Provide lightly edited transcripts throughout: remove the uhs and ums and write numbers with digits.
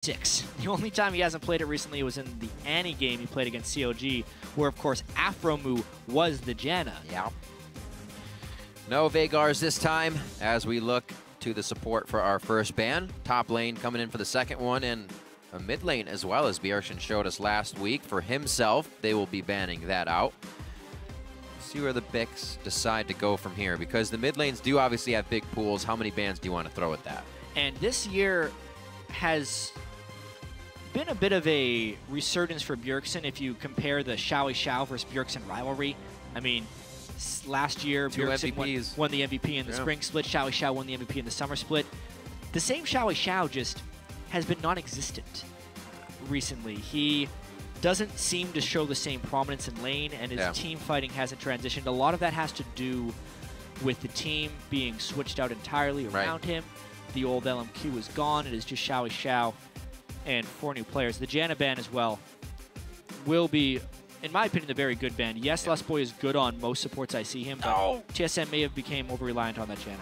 6. The only time he hasn't played it recently was in the Annie game he played against COG, where of course Afromu was the Janna. Yeah. No Vagars this time as we look to the support for our first ban. Top lane coming in for the second one, and a mid lane as well, as Bjergsen showed us last week. For himself, they will be banning that out. See where the Bix decide to go from here, because the mid lanes do obviously have big pools. How many bans do you want to throw at that? And this year has been a bit of a resurgence for Bjergsen if you compare the XiaoWeiXiao versus Bjergsen rivalry. I mean, last year Bjergsen won the MVP in the spring split, XiaoWeiXiao won the MVP in the summer split. The same XiaoWeiXiao just has been non-existent recently. He doesn't seem to show the same prominence in lane, and his team fighting hasn't transitioned. A lot of that has to do with the team being switched out entirely around him. The old LMQ is gone. It is just XiaoWeiXiao and 4 new players. The Janna ban as well will be, in my opinion, a very good ban. Yes, Lustboy is good on most supports I see him, but TSM may have become over-reliant on that Janna.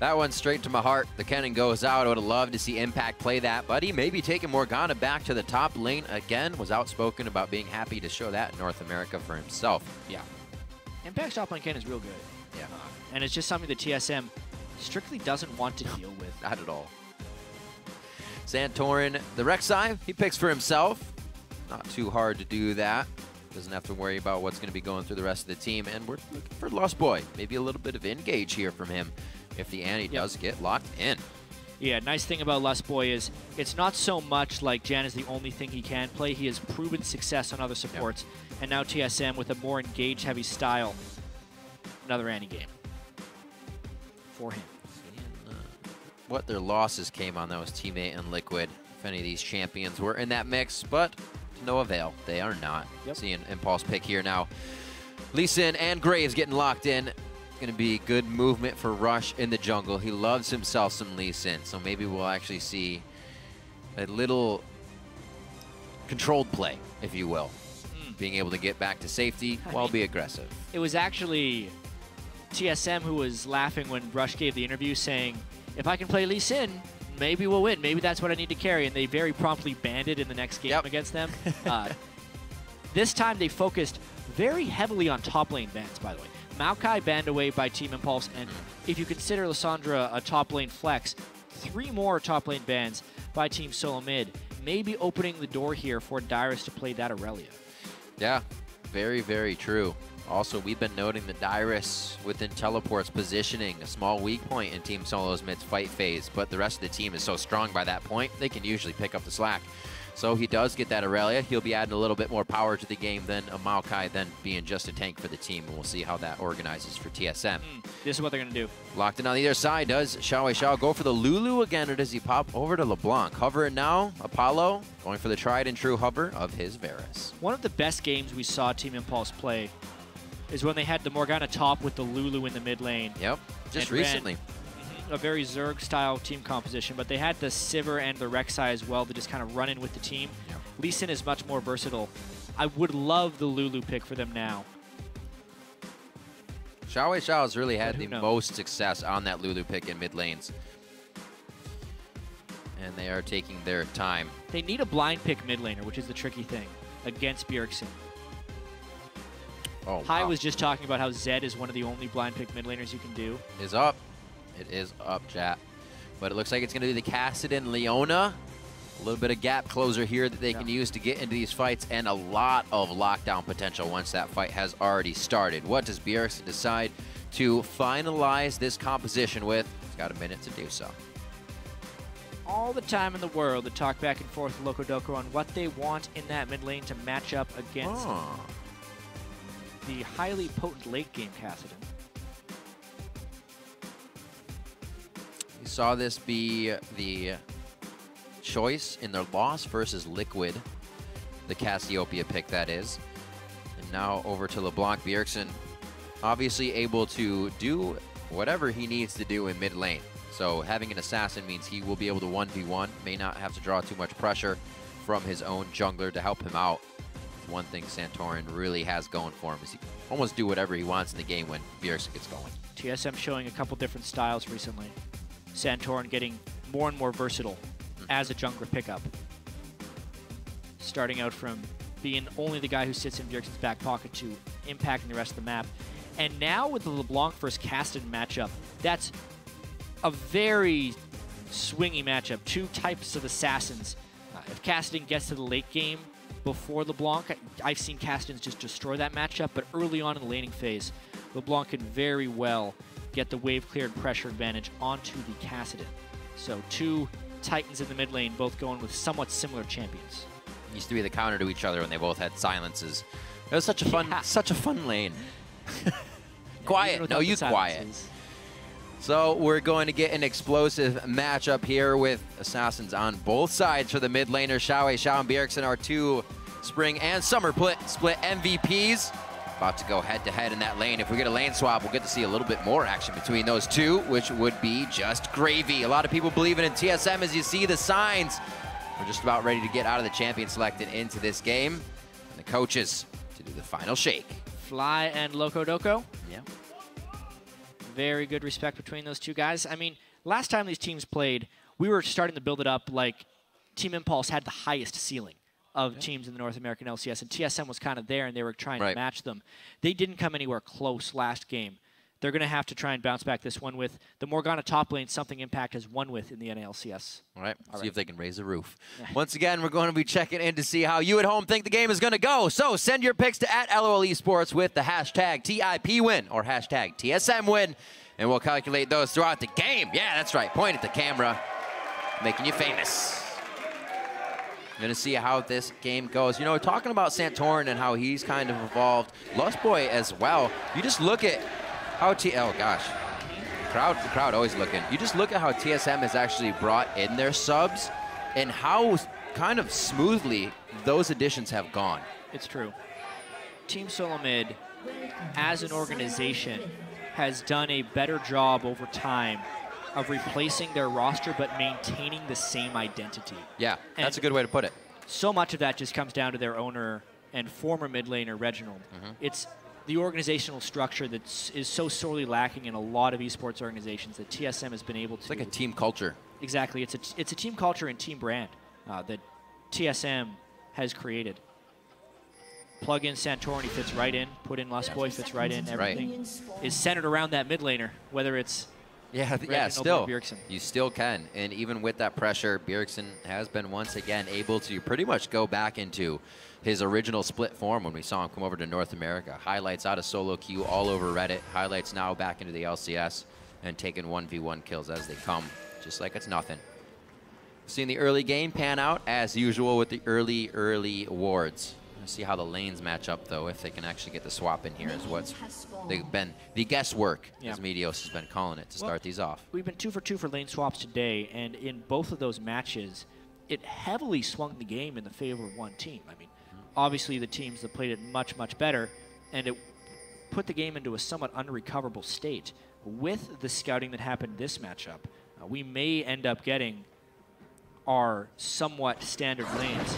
That one straight to my heart. The cannon goes out. I would have loved to see Impact play that, but he may be taking Morgana back to the top lane again. Was outspoken about being happy to show that in North America for himself. Yeah. Impact's top lane cannon is real good. Yeah. And it's just something that TSM strictly doesn't want to deal with. Not at all. Santorin, the Rek'Sai, he picks for himself. Not too hard to do that. Doesn't have to worry about what's going to be going through the rest of the team. And we're looking for Lustboy. Maybe a little bit of engage here from him if the Annie does get locked in. Yeah, nice thing about Lustboy is it's not so much like Jan is the only thing he can play. He has proven success on other supports. And now TSM with a more engage-heavy style. Another Annie game for him. What their losses came on, that was Teammate and Liquid. If any of these champions were in that mix, but to no avail. They are not. Seeing Impulse pick here now. Lee Sin and Graves getting locked in. Going to be good movement for Rush in the jungle. He loves himself some Lee Sin, so maybe we'll actually see a little controlled play, if you will. Being able to get back to safety while be aggressive. It was actually TSM who was laughing when Rush gave the interview saying, if I can play Lee Sin, maybe we'll win. Maybe that's what I need to carry. And they very promptly banned it in the next game against them. This time they focused very heavily on top lane bans, by the way. Maokai banned away by Team Impulse. And if you consider Lissandra a top lane flex, 3 more top lane bans by Team Solomid. Maybe opening the door here for Dyrus to play that Irelia. Yeah, very, very true. Also, we've been noting the Dyrus within teleport's positioning, a small weak point in Team Solo's mid-fight phase, but the rest of the team is so strong by that point, they can usually pick up the slack. So he does get that Irelia. He'll be adding a little bit more power to the game than a Maokai, then being just a tank for the team, and we'll see how that organizes for TSM. This is what they're going to do. Locked in on the other side. Does XiaoWeiXiao go for the Lulu again, or does he pop over to LeBlanc? Hover it now. Apollo going for the tried and true hover of his Varus. One of the best games we saw Team Impulse play is when they had the Morgana top with the Lulu in the mid lane. Yep, just recently. A very Zerg-style team composition, but they had the Sivir and the Rek'Sai as well to just kind of run in with the team. Lee Sin is much more versatile. I would love the Lulu pick for them now. XiaoWeiXiao has really had the most success on that Lulu pick in mid lanes. And they are taking their time. They need a blind pick mid laner, which is the tricky thing, against Bjergsen. Hai was just talking about how Zed is one of the only blind pick mid laners you can do. Is up. It is up, Jatt. But it looks like it's going to be the Kassadin Leona. A little bit of gap closer here that they can use to get into these fights, and a lot of lockdown potential once that fight has already started. What does Bjergsen decide to finalize this composition with? He's got a minute to do so. All the time in the world to talk back and forth with Locodoco on what they want in that mid lane to match up against the highly potent late game Kassadin. We saw this be the choice in their loss versus Liquid, the Cassiopeia pick that is. And now over to LeBlanc. Bjergsen obviously able to do whatever he needs to do in mid lane. So having an assassin means he will be able to 1v1, may not have to draw too much pressure from his own jungler to help him out. One thing Santorin really has going for him is he can almost do whatever he wants in the game when Bjergsen gets going. TSM showing a couple different styles recently. Santorin getting more and more versatile as a jungler pickup. starting out from being only the guy who sits in Bjergsen's back pocket to impacting the rest of the map. And now with the LeBlanc versus Kassadin matchup, that's a very swingy matchup. Two types of assassins. If Kassadin gets to the late game before LeBlanc, I've seen Kassadin just destroy that matchup, but early on in the laning phase, LeBlanc can very well get the wave clear and pressure advantage onto the Kassadin. So two titans in the mid lane, both going with somewhat similar champions. Used to be the counter to each other when they both had silences. It was such a fun lane. Quiet. No, you quiet. So we're going to get an explosive matchup here with assassins on both sides for the mid laner. XiaoWeiXiao and Bjergsen are two spring and summer split MVPs. About to go head-to-head in that lane. If we get a lane swap, we'll get to see a little bit more action between those two, which would be just gravy. A lot of people believing in TSM as you see the signs. We're just about ready to get out of the champion selected into this game. And the coaches to do the final shake. Fly and Loco Doco. Yeah. Very good respect between those two guys. I mean, last time these teams played, we were starting to build it up like Team Impulse had the highest ceiling of teams in the North American LCS, and TSM was kind of there, and they were trying to match them. They didn't come anywhere close last game. They're going to have to try and bounce back this one with the Morgana top lane, something Impact has won with in the NALCS. All right, see if they can raise the roof. Once again, we're going to be checking in to see how you at home think the game is going to go. So send your picks to @LOLesports with the hashtag TIPWin or hashtag TSMWin, and we'll calculate those throughout the game. Yeah, that's right. Point at the camera, making you famous. Going to see how this game goes. You know, talking about Santorin and how he's kind of evolved, Lustboy as well. You just look at how oh gosh, the crowd always looking. You just look at how TSM has actually brought in their subs and how kind of smoothly those additions have gone. It's true. Team Solomid, as an organization, has done a better job over time of replacing their roster but maintaining the same identity. Yeah, that's a good way to put it. So much of that just comes down to their owner and former mid laner, Reginald. It's the organizational structure that is so sorely lacking in a lot of esports organizations that TSM has been able to... It's like a team culture. Exactly. It's a team culture and team brand that TSM has created. Plug in Santorin, he fits right in. Put in Lustboy, fits right in. Everything is centered around that mid laner, whether it's still, you still can. And even with that pressure, Bjergsen has been once again able to pretty much go back into his original split form when we saw him come over to North America. Highlights out of solo queue all over Reddit. Highlights now back into the LCS and taking 1v1 kills as they come, just like it's nothing. Seeing the early game pan out as usual with the early wards. See how the lanes match up, though, if they can actually get the swap in here is what's they've been the guesswork, as Medios has been calling it to start these off. We've been 2 for 2 for lane swaps today, and in both of those matches, it heavily swung the game in the favor of one team. I mean, obviously the teams that played it much, much better, and it put the game into a somewhat unrecoverable state. With the scouting that happened this matchup, we may end up getting our somewhat standard lanes.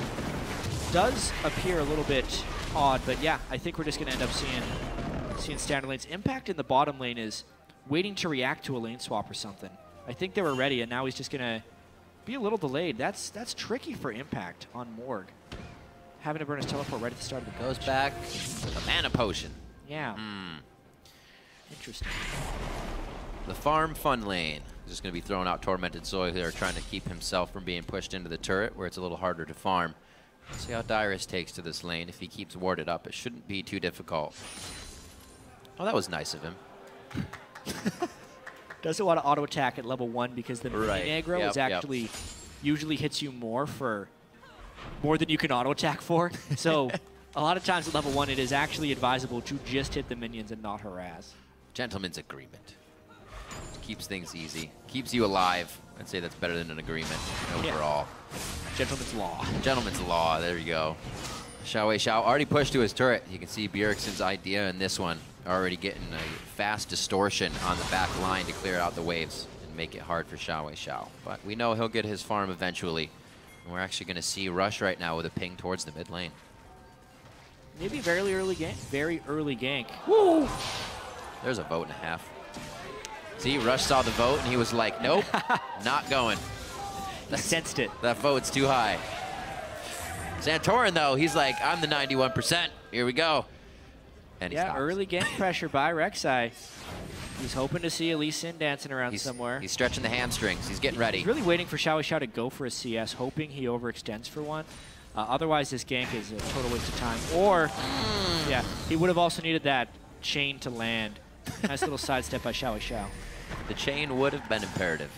Does appear a little bit odd, but yeah, I think we're just going to end up seeing standard lanes. Impact in the bottom lane is waiting to react to a lane swap or something. I think they were ready, and now he's just going to be a little delayed. That's tricky for Impact on Morg. Having to burn his teleport right at the start of the goes back with a mana potion. Yeah. Interesting. The farm fun lane is just going to be throwing out Tormented Soil here, trying to keep himself from being pushed into the turret where it's a little harder to farm. See how Dyrus takes to this lane. If he keeps warded up, it shouldn't be too difficult. Oh, that was nice of him. Doesn't want to auto attack at level 1 because the mini aggro is actually usually hits you more than you can auto attack for. So a lot of times at level 1, it is actually advisable to just hit the minions and not harass. Gentleman's agreement. Keeps things easy. Keeps you alive. I'd say that's better than an agreement overall. Gentleman's law. Gentleman's law. There you go. XiaoWeiXiao already pushed to his turret. You can see Bjergsen's idea in this one. Already getting a fast distortion on the back line to clear out the waves and make it hard for XiaoWeiXiao. But we know he'll get his farm eventually. And we're actually going to see Rush right now with a ping towards the mid lane. Maybe very early gank. Very early gank. Woo! There's a vote and a half. See, Rush saw the vote and he was like, nope, not going. He sensed it. That vote's too high. Santorin, though, he's like, I'm the 91%. Here we go. And he stops. Early gank pressure by Rek'Sai. He's hoping to see Lee Sin dancing around somewhere. He's stretching the hamstrings. He's getting ready. He's really waiting for XiaoWeiXiao to go for a CS, hoping he overextends for one. Otherwise, this gank is a total waste of time. Or, yeah, he would have also needed that chain to land. Nice little sidestep by XiaoWeiXiao. The chain would have been imperative.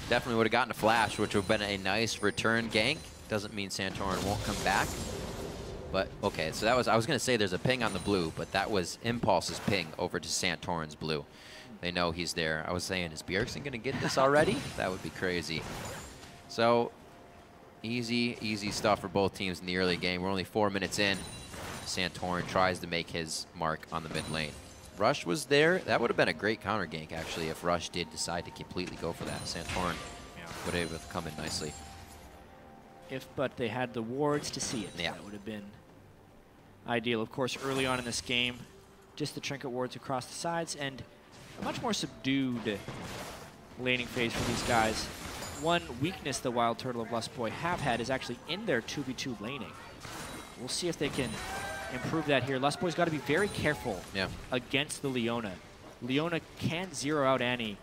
Definitely would have gotten a flash, which would have been a nice return gank. Doesn't mean Santorin won't come back. But, okay, so that was, I was going to say there's a ping on the blue, but that was Impulse's ping over to Santorin's blue. They know he's there. I was saying, is Bjergsen going to get this already? That would be crazy. So, easy stuff for both teams in the early game. We're only 4 minutes in. Santorin tries to make his mark on the mid lane. Rush was there. That would have been a great counter gank, actually, if Rush did decide to completely go for that. Santorin would have come in nicely. But they had the wards to see it. Yeah. That would have been ideal. Of course, early on in this game, just the trinket wards across the sides and a much more subdued laning phase for these guys. One weakness the Wildturtle of Lustboy have had is actually in their 2v2 laning. We'll see if they can improve that here. Lustboy's got to be very careful against the Leona. Leona can zero out Annie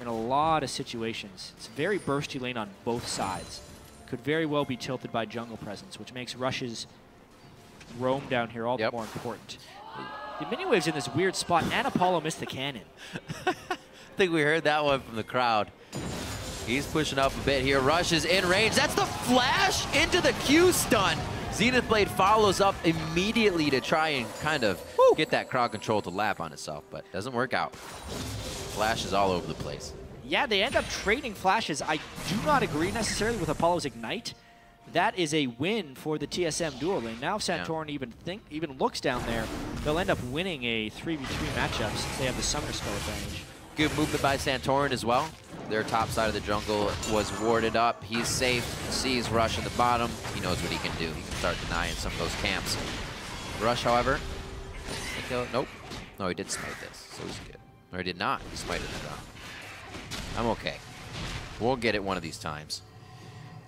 in a lot of situations. It's a very bursty lane on both sides. Could very well be tilted by jungle presence, which makes Rush's roam down here all the more important. The mini-wave's in this weird spot, and Apollo missed the cannon. I think we heard that one from the crowd. He's pushing up a bit here. Rush is in range. That's the flash into the Q stun. Zenith Blade follows up immediately to try and kind of get that crowd control to lap on itself, but doesn't work out. Flash is all over the place. Yeah, they end up trading flashes. I do not agree necessarily with Apollo's Ignite. That is a win for the TSM duo lane. Now if Santorin even looks down there, they'll end up winning a 3v3 matchup since they have the Summoner Spell advantage. Good movement by Santorin as well. Their top side of the jungle was warded up. He's safe, sees Rush at the bottom. He knows what he can do. He can start denying some of those camps. Rush, however, nope. No, he did smite this, so he's good. Or he did not. He smited it down. I'm okay. We'll get it one of these times.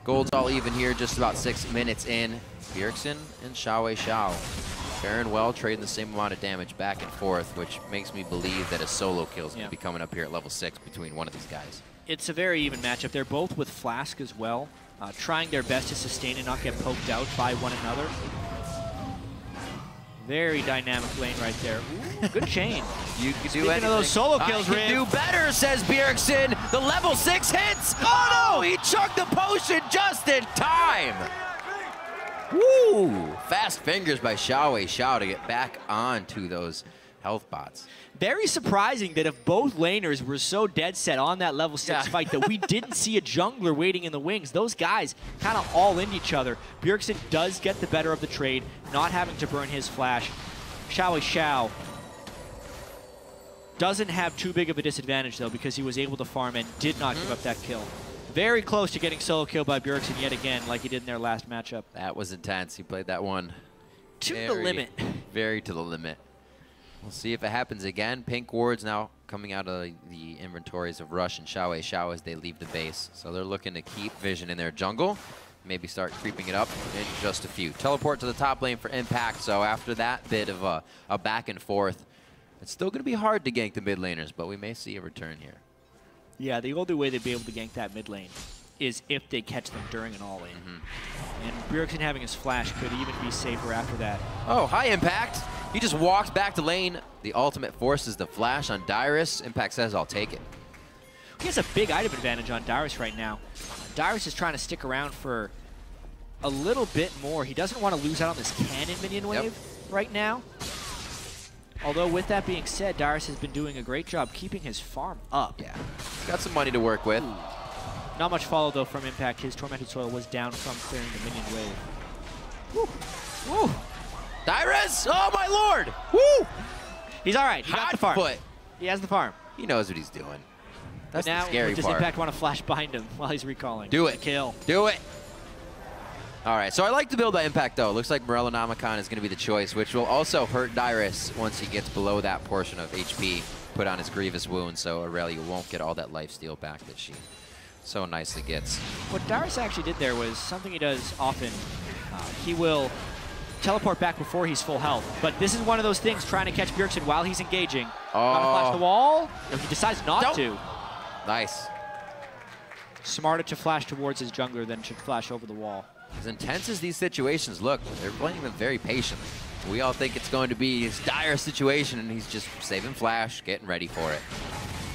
Gold's all even here, just about 6 minutes in. Bjergsen and XiaoWeiXiao faring well, trading the same amount of damage back and forth, which makes me believe that a solo kill is going to be coming up here at level 6 between one of these guys. It's a very even matchup. They're both with Flask as well, trying their best to sustain and not get poked out by one another. Very dynamic lane right there. Ooh, good chain. You can do anything. Of those solo kills, I can do better, says Bjergsen. The level 6 hits. Oh no, he chucked the potion just in time. Woo! Fast fingers by XiaoWeiXiao to get back onto those health bots. Very surprising that if both laners were so dead set on that level 6 fight that we didn't see a jungler waiting in the wings. Those guys kind of all in each other. Bjergsen does get the better of the trade, not having to burn his flash. XiaoWeiXiao doesn't have too big of a disadvantage though because he was able to farm and did not give up that kill. Very close to getting solo kill by Bjergsen yet again, like he did in their last matchup. That was intense. He played that one to the limit. Very to the limit. We'll see if it happens again. Pink wards now coming out of the inventories of Rush and XiaoWeiXiao as they leave the base. So they're looking to keep vision in their jungle. Maybe start creeping it up in just a few. Teleport to the top lane for Impact. So after that bit of a back and forth, it's still going to be hard to gank the mid laners, but we may see a return here. Yeah, the only way they'd be able to gank that mid lane is if they catch them during an all-in. And Bjergsen having his flash could even be safer after that. Oh, high Impact. He just walks back to lane. The ultimate forces the flash on Dyrus. Impact says, I'll take it. He has a big item advantage on Dyrus right now. Dyrus is trying to stick around for a little bit more. He doesn't want to lose out on this cannon minion wave right now. Although with that being said, Dyrus has been doing a great job keeping his farm up. Yeah, got some money to work with. Ooh. Not much follow though from Impact. His Tormented Soil was down from clearing the minion wave. Woo! Woo! Dyrus! Oh my lord! Woo! He's all right. He got the farm. Foot. He has the farm. He knows what he's doing. That's now, the scary does part. Impact want to flash behind him while he's recalling? Do it. Kill. Do it. All right, so I like the build by Impact, though. Looks like Morellonomicon is going to be the choice, which will also hurt Dyrus once he gets below that portion of HP put on his grievous wound, so Irelia won't get all that lifesteal back that she so nicely gets. What Dyrus actually did there was something he does often. he will teleport back before he's full health. But this is one of those things, trying to catch Bjergsen while he's engaging. Gonna flash the wall. No, he decides not to. Nice. Smarter to flash towards his jungler than to flash over the wall. As intense as these situations look, they're playing them very patiently. We all think it's going to be his dire situation, and he's just saving flash, getting ready for it.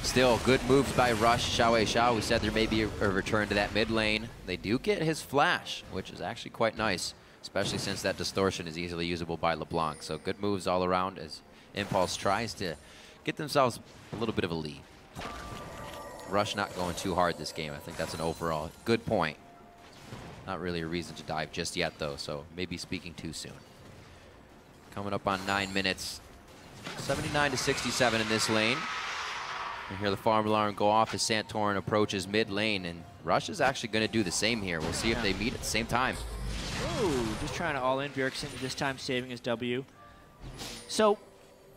Still, good moves by Rush, XiaoWeiXiao. We said there may be a return to that mid lane. They do get his flash, which is actually quite nice, especially since that distortion is easily usable by LeBlanc. So good moves all around as Impulse tries to get themselves a little bit of a lead. Rush not going too hard this game. I think that's an overall good point. Not really a reason to dive just yet, though, so maybe speaking too soon. Coming up on 9 minutes, 79 to 67 in this lane. We hear the farm alarm go off as Santorin approaches mid lane, and Rush is actually going to do the same here. We'll see if they meet at the same time. Ooh, just trying to all-in Bjergsen, this time saving his W. So,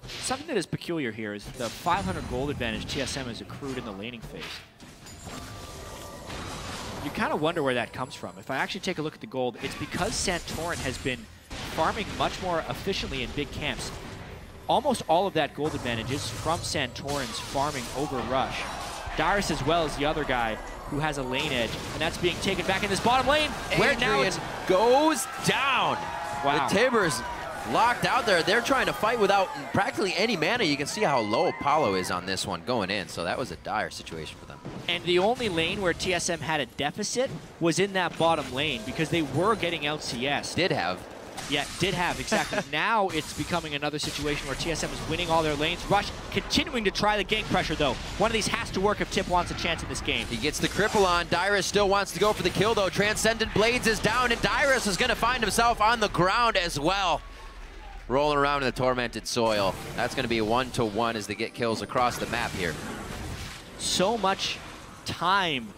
something that is peculiar here is the 500 gold advantage TSM has accrued in the laning phase. You kind of wonder where that comes from. If I actually take a look at the gold, it's because Santorin has been farming much more efficiently in big camps. Almost all of that gold advantage is from Santorin's farming over Rush. Dyrus as well as the other guy who has a lane edge, and that's being taken back in this bottom lane. Where now Adrian goes down. Wow. The Tibbers locked out there. They're trying to fight without practically any mana. You can see how low Apollo is on this one going in, so that was a dire situation for them. And the only lane where TSM had a deficit was in that bottom lane because they were getting LCS. Did have. Yeah, did have, exactly. Now it's becoming another situation where TSM is winning all their lanes. Rush continuing to try the gank pressure, though. One of these has to work if Tip wants a chance in this game. He gets the cripple on. Dyrus still wants to go for the kill, though. Transcendent Blades is down, and Dyrus is going to find himself on the ground as well. Rolling around in the tormented soil. That's going to be a 1-to-1 as they get kills across the map here. So much time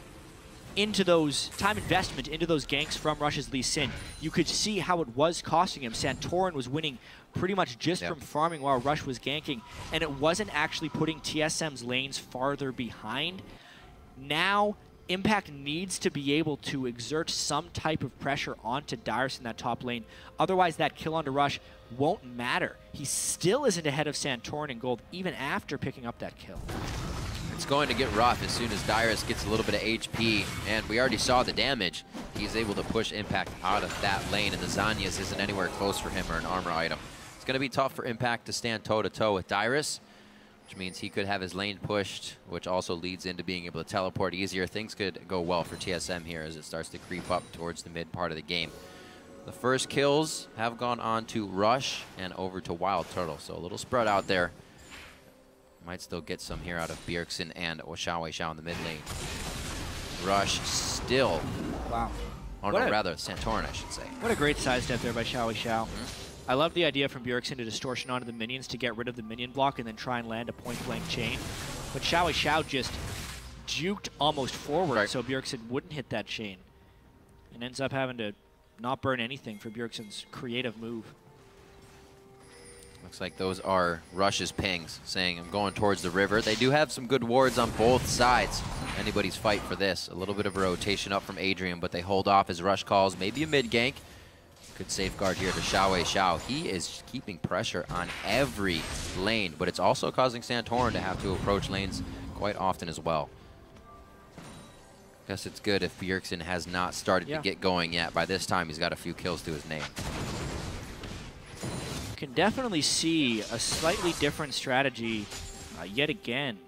into those, investment into those ganks from Rush's Lee Sin. You could see how it was costing him. Santorin was winning pretty much just from farming while Rush was ganking, and it wasn't actually putting TSM's lanes farther behind. Now, Impact needs to be able to exert some type of pressure onto Dyrus in that top lane. Otherwise, that kill onto Rush won't matter. He still isn't ahead of Santorin in gold, even after picking up that kill. It's going to get rough as soon as Dyrus gets a little bit of HP, and we already saw the damage. He's able to push Impact out of that lane, and the Zanyas isn't anywhere close for him or an armor item. It's going to be tough for Impact to stand toe-to-toe with Dyrus, which means he could have his lane pushed, which also leads into being able to teleport easier. Things could go well for TSM here as it starts to creep up towards the mid part of the game. The first kills have gone on to Rush and over to Wildturtle, so a little spread out there. Might still get some here out of Bjergsen and XiaoWeiXiao in the mid lane. Rush still. Wow. Oh, no, rather Santorin, I should say. What a great sidestep there by XiaoWeiXiao. I love the idea from Bjergsen to distortion onto the minions to get rid of the minion block and then try and land a point-blank chain. But XiaoWeiXiao just juked almost forward so Bjergsen wouldn't hit that chain. And ends up having to not burn anything for Bjergsen's creative move. Looks like those are Rush's pings, saying I'm going towards the river. They do have some good wards on both sides. Anybody's fight for this. A little bit of a rotation up from Adrian, but they hold off as Rush calls. Maybe a mid gank. Good safeguard here to XiaoWeiXiao. He is keeping pressure on every lane, but it's also causing Santorin to have to approach lanes quite often as well. Guess it's good if Bjergsen has not started to get going yet. By this time, he's got a few kills to his name. Can definitely see a slightly different strategy yet again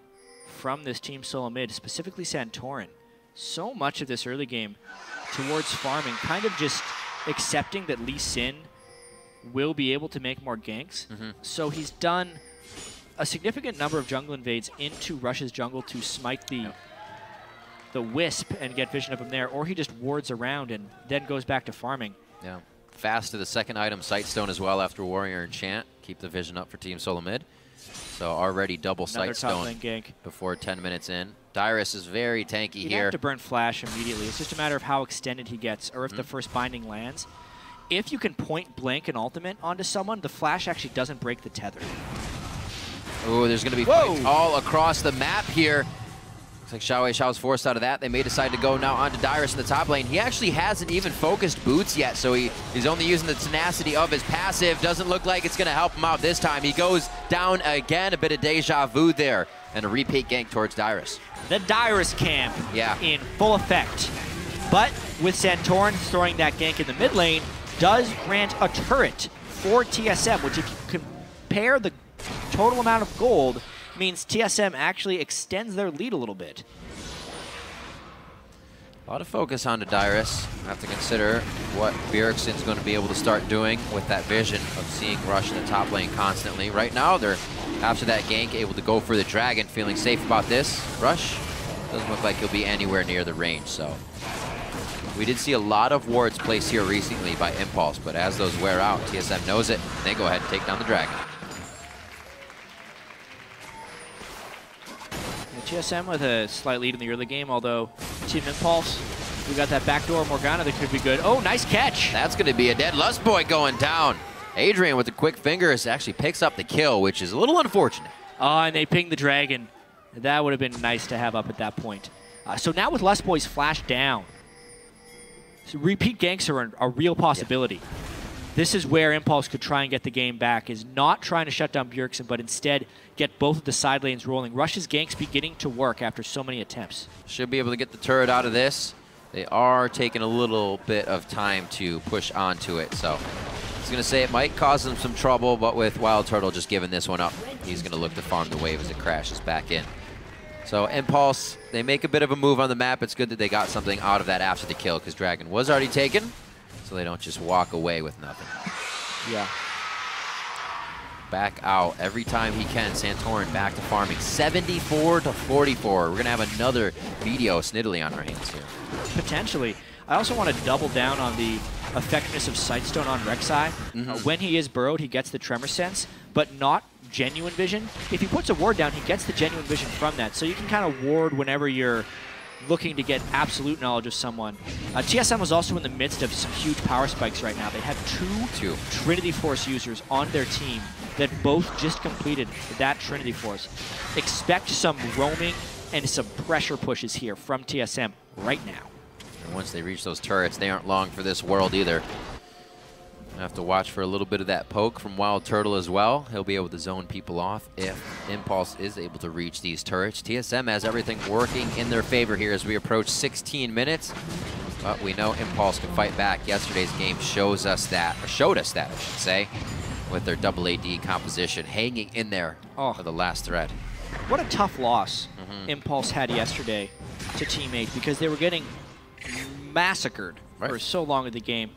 from this team Solomid, specifically Santorin. So much of this early game towards farming, kind of just accepting that Lee Sin will be able to make more ganks. So he's done a significant number of jungle invades into Rush's jungle to smite the Wisp and get vision of him there, or he just wards around and then goes back to farming. Yeah. Fast to the second item, Sightstone as well after Warrior Enchant. Keep the vision up for Team Solomid. So already double Sightstone before 10 minutes in. Dyrus is very tanky here. He'd have to burn Flash immediately. It's just a matter of how extended he gets or if the first binding lands. If you can point blank an ultimate onto someone, the Flash actually doesn't break the tether. Oh, there's going to be fights all across the map here. Looks like XiaoWeiXiao's forced out of that. They may decide to go now onto Dyrus in the top lane. He actually hasn't even focused boots yet, so he's only using the tenacity of his passive. Doesn't look like it's going to help him out this time. He goes down again, a bit of deja vu there, and a repeat gank towards Dyrus. The Dyrus camp in full effect. But with Santorin throwing that gank in the mid lane, does grant a turret for TSM, which if you compare the total amount of gold, means TSM actually extends their lead a little bit. A lot of focus on the Dyrus. Have to consider what Bjergsen's going to be able to start doing with that vision of seeing Rush in the top lane constantly. Right now, they're, after that gank, able to go for the Dragon, feeling safe about this. Rush doesn't look like he'll be anywhere near the range, so. We did see a lot of wards placed here recently by Impulse, but as those wear out, TSM knows it, and they go ahead and take down the Dragon. TSM with a slight lead in the early game, although Team Impulse, we got that backdoor Morgana that could be good. Oh, nice catch. That's going to be a dead Lustboy going down. Adrian with the quick fingers actually picks up the kill, which is a little unfortunate. And they pinged the Dragon. That would have been nice to have up at that point. So now with Lustboy's flash down, so repeat ganks are a real possibility. Yeah. This is where Impulse could try and get the game back, is not trying to shut down Bjergsen, but instead get both of the side lanes rolling. Rush's ganks beginning to work after so many attempts. Should be able to get the turret out of this. They are taking a little bit of time to push onto it, so I was going to say it might cause them some trouble, but with Wildturtle just giving this one up, he's going to look to farm the wave as it crashes back in. So Impulse, they make a bit of a move on the map. It's good that they got something out of that after the kill, because Dragon was already taken, so they don't just walk away with nothing. Yeah. Back out every time he can. Santorin back to farming. 74 to 44. We're going to have another video Sniddly on our hands here. Potentially. I also want to double down on the effectiveness of Sightstone on Rek'Sai. When he is burrowed, he gets the tremor sense, but not genuine vision. If he puts a ward down, he gets the genuine vision from that. So you can kind of ward whenever you're looking to get absolute knowledge of someone. TSM was also in the midst of some huge power spikes right now. They have two Trinity Force users on their team that both just completed that Trinity Force. Expect some roaming and some pressure pushes here from TSM right now. And once they reach those turrets, they aren't long for this world either. Have to watch for a little bit of that poke from Wildturtle as well. He'll be able to zone people off if Impulse is able to reach these turrets. TSM has everything working in their favor here as we approach 16 minutes. But we know Impulse can fight back. Yesterday's game showed us that, I should say, with their double AD composition hanging in there for the last thread. What a tough loss Impulse had yesterday to Team 8 because they were getting massacred for so long in the game.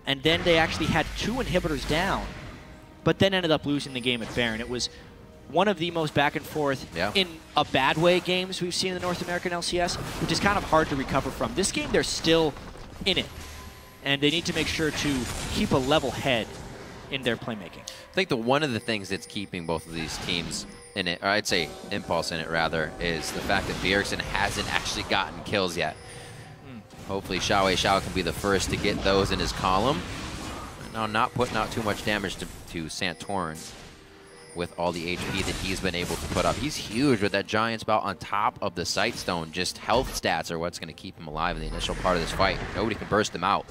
And then they actually had 2 inhibitors down, but then ended up losing the game at Baron. It was one of the most back and forth in a bad way games we've seen in the North American LCS, which is kind of hard to recover from. This game, they're still in it, and they need to make sure to keep a level head in their playmaking. I think one of the things that's keeping both of these teams in it, or I'd say Impulse in it rather, is the fact that Bjergsen hasn't actually gotten kills yet. Hopefully XiaoWeiXiao can be the first to get those in his column. Now not putting out too much damage to Santorin with all the HP that he's been able to put up. He's huge with that giant spout on top of the Sightstone. Just health stats are what's going to keep him alive in the initial part of this fight. Nobody can burst him out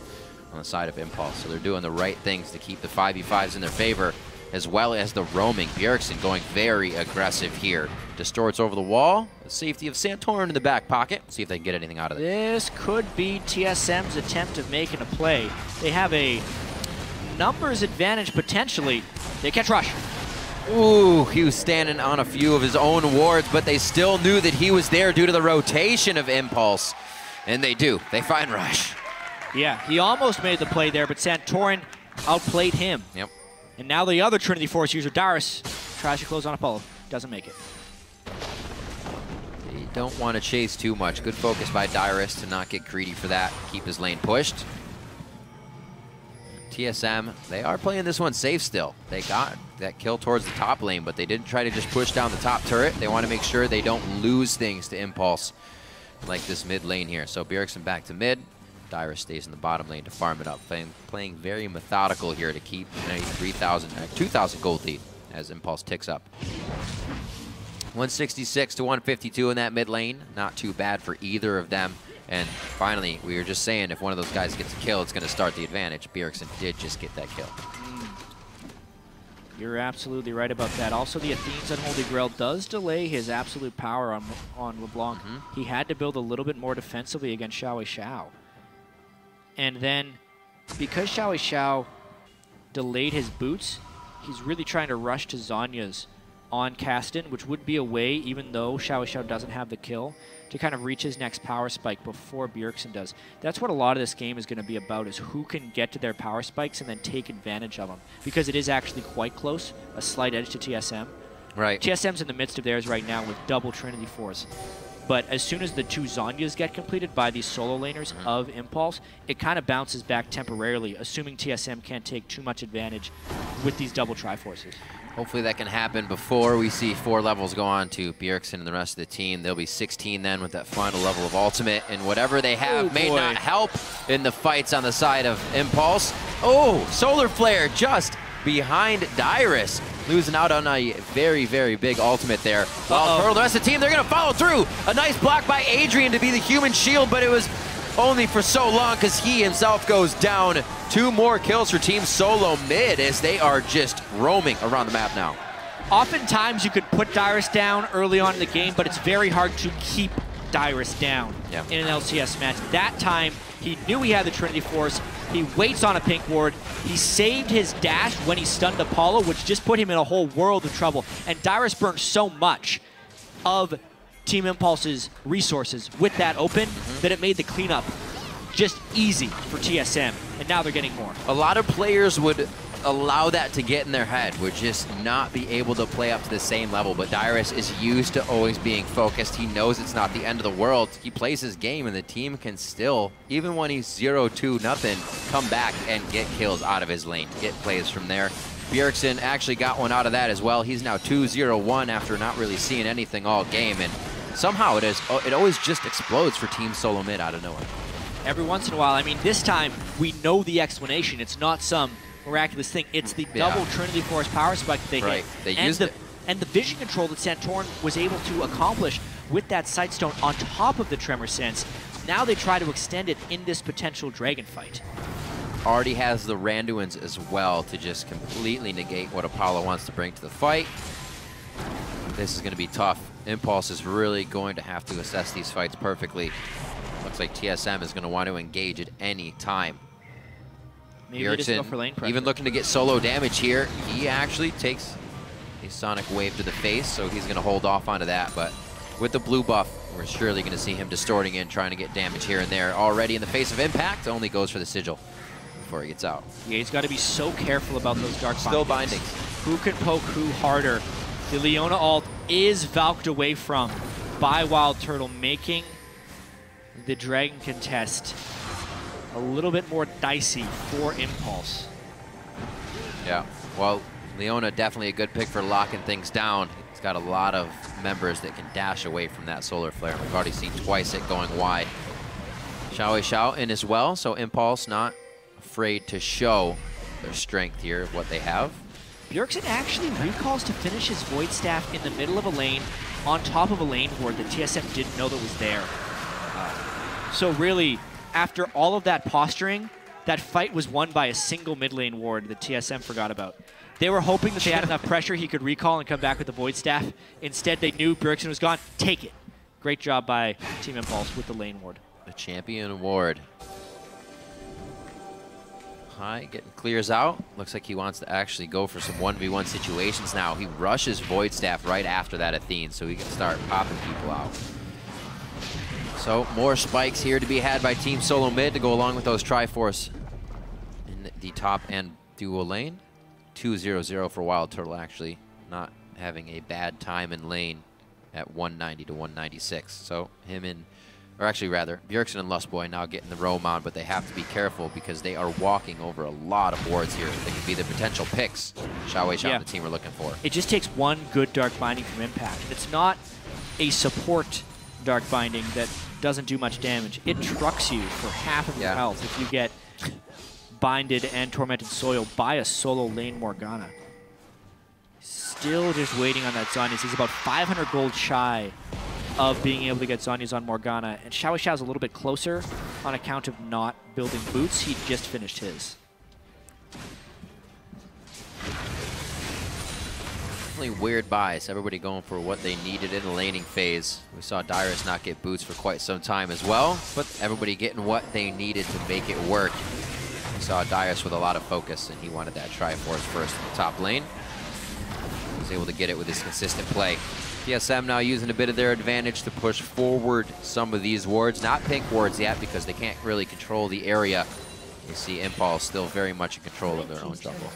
on the side of Impulse. So they're doing the right things to keep the 5v5s in their favor, as well as the roaming. Bjergsen going very aggressive here. Distorts over the wall. The safety of Santorin in the back pocket. See if they can get anything out of it. This could be TSM's attempt of making a play. They have a numbers advantage potentially. They catch Rush. Ooh, he was standing on a few of his own wards, but they still knew that he was there due to the rotation of Impulse. And they do. They find Rush. Yeah, he almost made the play there, but Santorin outplayed him. Yep. And now the other Trinity Force user, Dyrus, tries to close on Apollo. Doesn't make it. They don't want to chase too much. Good focus by Dyrus to not get greedy for that. Keep his lane pushed. TSM, they are playing this one safe still. They got that kill towards the top lane, but they didn't try to just push down the top turret. They want to make sure they don't lose things to Impulse like this mid lane here. So Bjergsen back to mid. Dyrus stays in the bottom lane to farm it up. Playing very methodical here to keep a 2,000 gold lead as Impulse ticks up. 166 to 152 in that mid lane. Not too bad for either of them. And finally, we were just saying, if one of those guys gets a kill, it's going to start the advantage. Bjergsen did just get that kill. You're absolutely right about that. Also, the Athene's Unholy Grail does delay his absolute power on LeBlanc. He had to build a little bit more defensively against XiaoWeiXiao. And then, because XiaoWeiXiao delayed his boots, he's really trying to rush to Zhonya's on Kassadin, which would be a way, even though XiaoWeiXiao doesn't have the kill, to kind of reach his next power spike before Bjergsen does. That's what a lot of this game is going to be about, is who can get to their power spikes and then take advantage of them. Because it is actually quite close, a slight edge to TSM. Right. TSM's in the midst of theirs right now with double Trinity Force. But as soon as the 2 Zhonyas get completed by these solo laners of Impulse, it kind of bounces back temporarily, assuming TSM can't take too much advantage with these double Triforces. Hopefully that can happen before we see 4 levels go on to Bjergsen and the rest of the team. They'll be 16 then with that final level of Ultimate, and whatever they have may not help in the fights on the side of Impulse. Oh, Solar Flare just behind Dyrus, losing out on a very, very big ultimate there. Wildturtle, the rest of the team, they're going to follow through. A nice block by Adrian to be the human shield, but it was only for so long because he himself goes down. 2 more kills for Team Solomid as they are just roaming around the map now. Oftentimes you could put Dyrus down early on in the game, but it's very hard to keep Dyrus down in an LCS match. That time, he knew he had the Trinity Force. He waits on a pink ward. He saved his dash when he stunned Apollo, which just put him in a whole world of trouble. And Dyrus burned so much of Team Impulse's resources with that open that it made the cleanup just easy for TSM, and now they're getting more. A lot of players would allow that to get in their head, would just not be able to play up to the same level, but Dyrus is used to always being focused. He knows it's not the end of the world. He plays his game, and the team can still, even when he's 0-2-0, come back and get kills out of his lane, get plays from there. Bjergsen actually got one out of that as well. He's now 2-0-1 after not really seeing anything all game, and somehow it always just explodes for Team Solomid out of nowhere. Every once in a while. I mean, this time we know the explanation. It's not some miraculous thing. It's the double Trinity Force power spike that they hit. They used it. And the vision control that Santorin was able to accomplish with that Sightstone on top of the Tremor Sense. Now they try to extend it in this potential Dragon fight. Already has the Randuins as well to just completely negate what Apollo wants to bring to the fight. This is going to be tough. Impulse is really going to have to assess these fights perfectly. Looks like TSM is going to want to engage at any time. Maybe they just go for lane pressure. Even looking to get solo damage here. He actually takes a Sonic Wave to the face, so he's going to hold off onto that. But with the blue buff, we're surely going to see him distorting in, trying to get damage here and there. Already in the face of impact, only goes for the sigil before he gets out. Yeah, he's got to be so careful about those dark Still bindings. Who can poke who harder? The Leona ult is valked away from by Wildturtle, making the Dragon contest a little bit more dicey for Impulse. Yeah, well, Leona definitely a good pick for locking things down. He's got a lot of members that can dash away from that Solar Flare. We've already seen twice it going wide. XiaoWeiXiao in as well, so Impulse not afraid to show their strength here of what they have. Bjergsen actually recalls to finish his Void Staff in the middle of a lane on top of a lane ward that TSM didn't know that was there. So really, after all of that posturing, that fight was won by a single mid lane ward that TSM forgot about. They were hoping that they had enough pressure he could recall and come back with the Void Staff. Instead, they knew Bjergsen was gone. Take it. Great job by Team Impulse with the lane ward. The champion ward. High, getting clears out. Looks like he wants to actually go for some 1v1 situations now. He rushes Void Staff right after that Athene, so he can start popping people out. So more spikes here to be had by Team Solomid to go along with those Triforce in the top and duo lane. 2-0-0 for Wildturtle, actually not having a bad time in lane at 190 to 196. So him and, or actually rather, Bjergsen and Lustboy now getting the roam on, but they have to be careful because they are walking over a lot of wards here. They can be the potential picks XiaoWeiXiao and the team are looking for. It just takes one good Dark Binding from Impact. It's not a support Dark Binding that doesn't do much damage. It trucks you for half of your health if you get binded and Tormented Soil by a solo lane Morgana. still just waiting on that Zhonya's. He's about 500 gold shy of being able to get Zhonya's on Morgana. And XiaoWeiXiao's a little bit closer on account of not building boots. He just finished his. Definitely weird bias. Everybody going for what they needed in the laning phase. We saw Dyrus not get boots for quite some time as well, but everybody getting what they needed to make it work. We saw Dyrus with a lot of focus, and he wanted that Triforce first in the top lane. He was able to get it with his consistent play. TSM now using a bit of their advantage to push forward some of these wards. Not pink wards yet because they can't really control the area. You see Impulse still very much in control of their own jungle.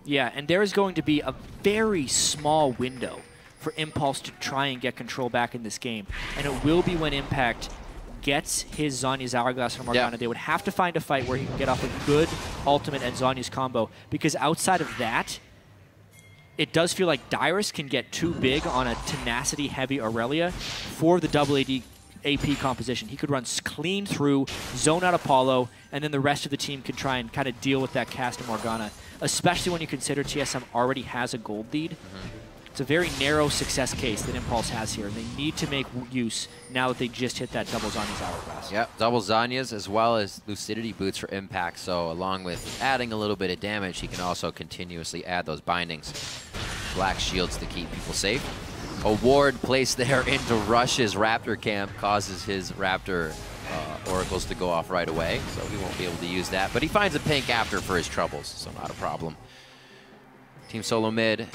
Yeah, and there is going to be a very small window for Impulse to try and get control back in this game. And it will be when Impact gets his Zhonya's Hourglass from Morgana. They would have to find a fight where he can get off a good ultimate and Zhonya's combo. Because outside of that, it does feel like Dyrus can get too big on a tenacity-heavy Irelia for the double AP composition. He could run clean through, zone out Apollo, and then the rest of the team can try and kind of deal with that cast of Morgana, especially when you consider TSM already has a gold lead. It's a very narrow success case that Impulse has here, and they need to make use now that they just hit that double Zhonya's Hourglass. Yep, double Zhonya's as well as Lucidity boots for Impact, so along with adding a little bit of damage, he can also continuously add those bindings. Black shields to keep people safe. A ward placed there into Rush's Raptor camp causes his Raptor oracles to go off right away, so he won't be able to use that. But he finds a pink after for his troubles, so not a problem. Team Solomid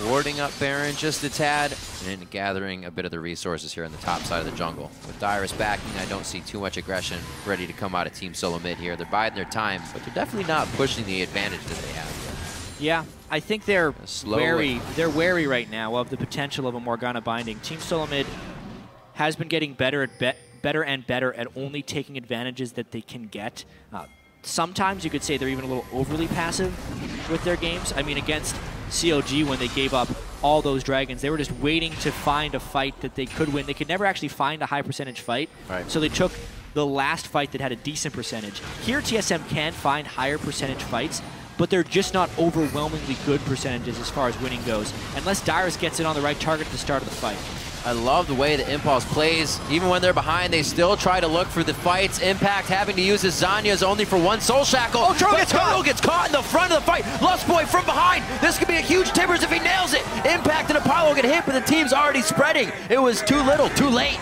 warding up Baron just a tad and gathering a bit of the resources here on the top side of the jungle. With Dyrus backing, I don't see too much aggression ready to come out of Team Solomid here. They're biding their time, but they're definitely not pushing the advantage that they have here. Yeah, I think they're wary right now of the potential of a Morgana binding. Team Solomid has been getting better and better at only taking advantages that they can get. Sometimes you could say they're even a little overly passive with their games. I mean, against COG when they gave up all those dragons, they were just waiting to find a fight that they could win. They could never actually find a high percentage fight, so they took the last fight that had a decent percentage. Here, TSM can find higher percentage fights, but they're just not overwhelmingly good percentages as far as winning goes, unless Dyrus gets it on the right target at the start of the fight. I love the way that Impulse plays. Even when they're behind, they still try to look for the fights. Impact having to use his Zhonya's only for one Soul Shackle. Oh, Turtle gets caught in the front of the fight. Lustboy from behind. This could be a huge Timbers if he nails it. Impact and Apollo get hit, but the team's already spreading. It was too little, too late.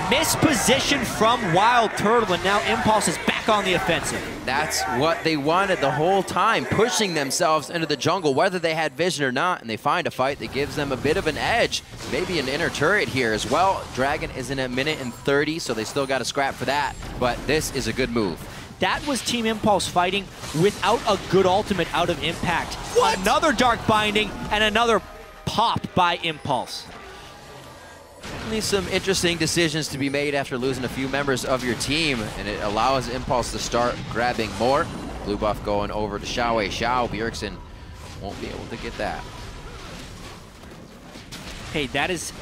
Misposition from Wildturtle, and now Impulse is back on the offensive. That's what they wanted the whole time, pushing themselves into the jungle, whether they had vision or not, and they find a fight that gives them a bit of an edge. Maybe an inner turret here as well. Dragon is in 1:30, so they still got to scrap for that, but this is a good move. That was Team Impulse fighting without a good ultimate out of Impact. What? Another Dark Binding and another pop by Impulse. Definitely some interesting decisions to be made after losing a few members of your team, and it allows Impulse to start grabbing more. Blue buff going over to XiaoWeiXiao. Bjergsen won't be able to get that. Hey, that is